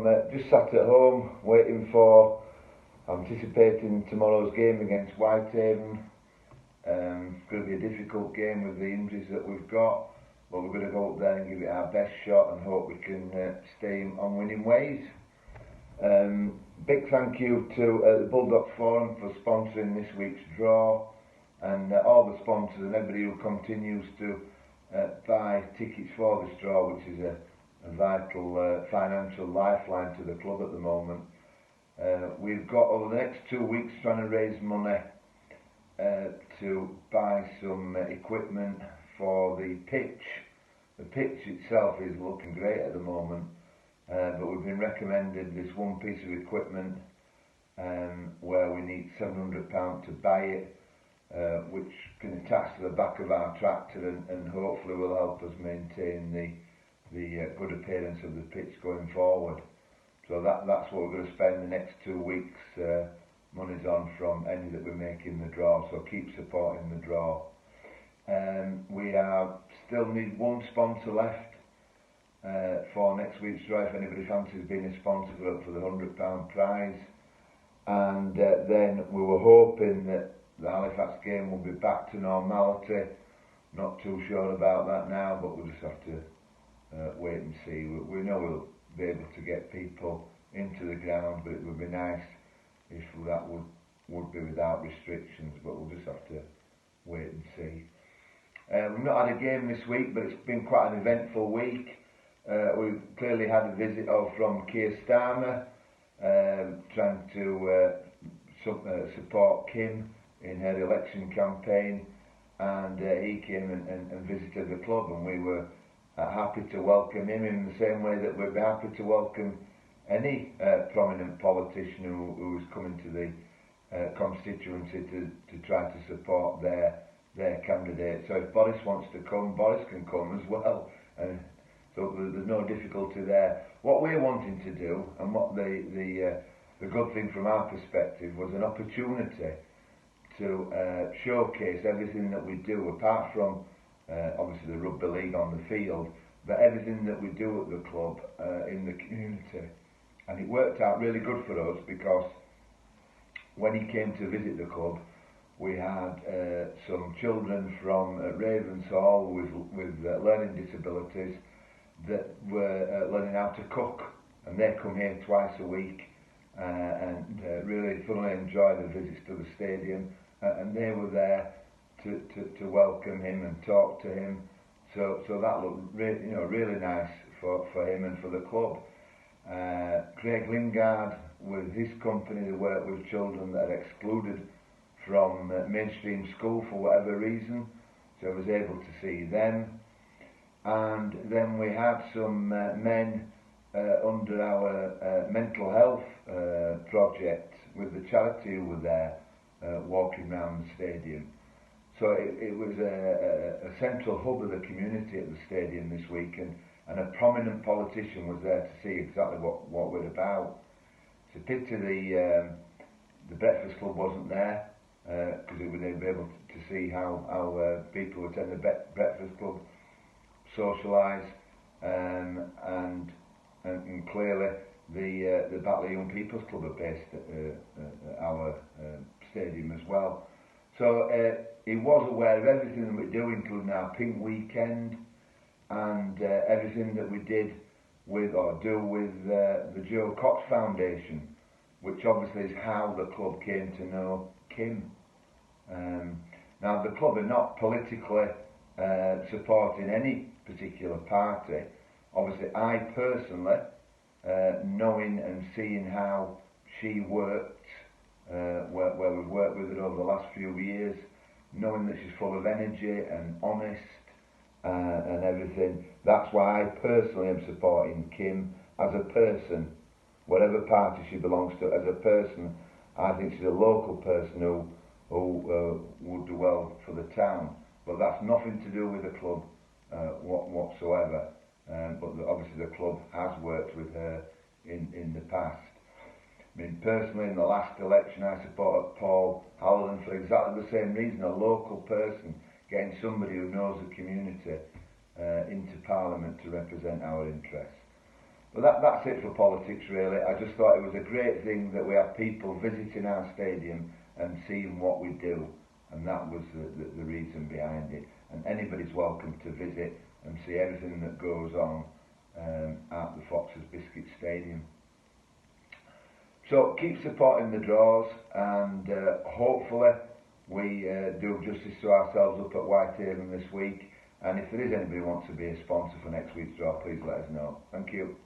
just sat at home waiting for, anticipating tomorrow's game against Whitehaven. It's going to be a difficult game with the injuries that we've got, but we're going to go up there and give it our best shot and hope we can stay on winning ways. Big thank you to the Bulldogs Forum for sponsoring this week's draw, and all the sponsors and everybody who continues to buy tickets for this draw, which is a vital financial lifeline to the club at the moment. We've got over the next 2 weeks trying to raise money to buy some equipment for the pitch. The pitch itself is looking great at the moment, but we've been recommended this one piece of equipment where we need £700 to buy it, which can attach to the back of our tractor and hopefully will help us maintain the good appearance of the pitch going forward. So that's what we're going to spend the next 2 weeks monies on from any that we make in the draw, so keep supporting the draw. We still need one sponsor left for next week's draw if anybody fancies being a sponsor for the £100 prize. And then we were hoping that the Halifax game will be back to normality. Not too sure about that now, but we'll just have to wait and see. We know we'll be able to get people into the ground, but it would be nice if that would be without restrictions, but we'll just have to wait and see. We've not had a game this week, but it's been quite an eventful week. We've clearly had a visit from Kier Starmer, trying to support Kim in her election campaign, and he came and visited the club, and we were happy to welcome him in the same way that we'd be happy to welcome any prominent politician who is coming to the constituency to try to support their candidate. So if Boris wants to come, Boris can come as well, and so there's no difficulty there. What we're wanting to do, and what the good thing from our perspective, was an opportunity to showcase everything that we do, apart from obviously the rugby league on the field, but everything that we do at the club in the community. And it worked out really good for us, because when he came to visit the club, we had some children from Ravensall with learning disabilities that were learning how to cook, and they come here twice a week and really thoroughly enjoy the visits to the stadium, and they were there to welcome him and talk to him. So that looked really nice for him and for the club. Craig Lingard, with his company, they work with children that are excluded from mainstream school for whatever reason, so I was able to see them. And then we had some men under our mental health project with the charity who were there walking around the stadium. So it was a central hub of the community at the stadium this week, and a prominent politician was there to see exactly what we're about. It's a pity the Breakfast Club wasn't there, because it would be able to see how people who attend the Breakfast Club socialise, and clearly the Batley Young People's Club are based at our stadium as well. So he was aware of everything that we do, including our Pink Weekend and everything that we did with the Joe Cox Foundation, which obviously is how the club came to know Kim. Now the club are not politically supporting any particular party. Obviously I personally, knowing and seeing how she worked, where we've worked with her over the last few years, knowing that she's full of energy and honest and everything, that's why I personally am supporting Kim as a person, whatever party she belongs to. As a person, I think she's a local person who would do well for the town, but that's nothing to do with the club whatsoever. But obviously the club has worked with her in the past. I mean, personally, in the last election, I supported Paul Halloran for exactly the same reason, a local person, getting somebody who knows the community into Parliament to represent our interests. But that's it for politics really. I just thought it was a great thing that we have people visiting our stadium and seeing what we do, and that was the reason behind it. And anybody's welcome to visit and see everything that goes on at the Foxes Biscuits Stadium. So keep supporting the draws, and hopefully we do justice to ourselves up at Whitehaven this week. And if there is anybody who wants to be a sponsor for next week's draw, please let us know. Thank you.